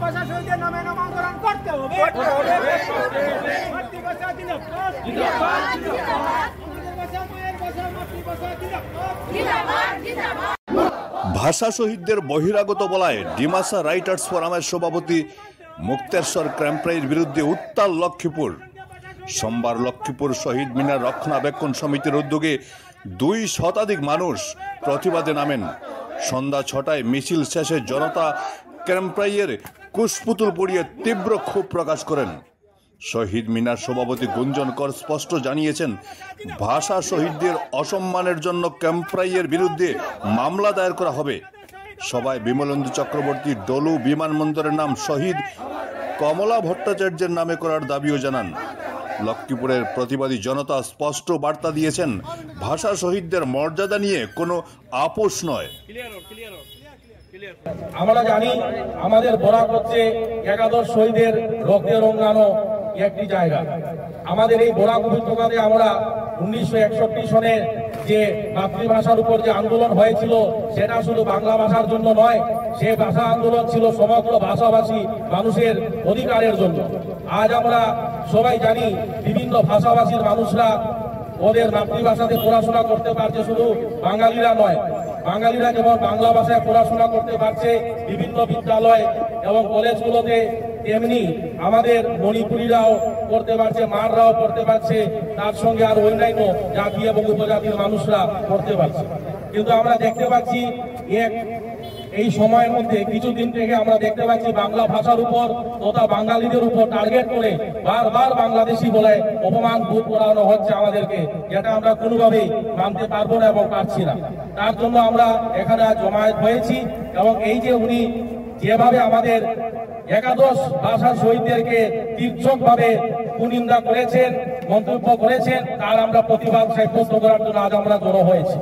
ভাষা শহীদের নামে নামাঙ্কন করতে হবে। মাতৃভাষা জিন্দাবাদ, ভাষা শহীদদের বহিরাগত বলায় ডিমাসা রাইটার্স ফোরামের সভাপতি মুক্তেশ্বর ক্যাম্প্রাইয়ের বিরুদ্ধে উত্তাল লক্ষ্মীপুর। সোমবার লক্ষ্মীপুর শহীদ মিনার রক্ষণাবেক্ষণ সমিতির উদ্যোগে 2 শতাধিক মানুষ প্রতিবাদে নামেন। সন্ধ্যা 6টায় মিছিল শেষে জনতা ক্যাম্প্রাইয়ের কুশপুতুল পুড়িয়ে তীব্র ক্ষোভ প্রকাশ করেন। শহীদ মিনার সভাপতি গুঞ্জন কর স্পষ্ট জানিয়েছেন, ভাষা শহীদদের অসম্মানের জন্য ক্যাম্প্রাইয়ের বিরুদ্ধে মামলা দায়ের করা হবে। সভায় বিমলেন্দু চক্রবর্তী ডলু বিমানবন্দরের নাম শহীদ কমলা ভট্টাচার্যের নামে করার দাবিও জানান। লক্ষ্মীপুরের প্রতিবাদী জনতা স্পষ্ট বার্তা দিয়েছেন, ভাষা শহীদদের মর্যাদা নিয়ে কোনো আপোষ নয়। আমরা জানি আমাদের বরাক হচ্ছে একাদশ শহীদের রক্তে রঙানো একটি জায়গা। আমাদের এই বরাক উপত্যকাতে আমরা 1961 সনের যে মাতৃভাষার উপর যে আন্দোলন হয়েছিল সেটা শুধু বাংলা ভাষার জন্য নয়, সে ভাষা আন্দোলন ছিল সমগ্র ভাষাভাষী মানুষের অধিকারের জন্য। আজ আমরা সবাই জানি বিভিন্ন ভাষাভাষীর মানুষরা ওদের মাতৃভাষাতে পড়াশোনা করতে পারছে, শুধু বাঙালিরা নয়, বাঙালিরা যেমন বাংলা ভাষায় পড়াশোনা করতে পারছে বিভিন্ন বিদ্যালয় এবং কলেজগুলোতে, তেমনি আমাদের মণিপুরীরাও করতে পারছে, মাররাও করতে পারছে, তার সঙ্গে আর অন্যান্য জাতি এবং উপজাতির মানুষরা করতে পারছে। কিন্তু আমরা দেখতে পাচ্ছি এই সময়ের মধ্যে কিছুদিন থেকে আমরা দেখতে পাচ্ছি বাংলা ভাষার উপর তথা বাঙালিদের উপর টার্গেট করে বারবার বাংলাদেশি বলে অপমান বোধ করানো হচ্ছে আমাদেরকে, যেটা আমরা কোনোভাবেই মানতে পারবো না এবং পারছি না। তার জন্য আমরা এখানে জমায়েত হয়েছি এবং এই যে উনি যেভাবে আমাদের একাদশ ভাষা শহীদদেরকে তীর্যকভাবে কুনিন্দা করেছেন, মন্তব্য করেছেন, তার আমরা প্রতিবাদ সাব্যস্ত করার জন্য আজ আমরা জড়ো হয়েছি।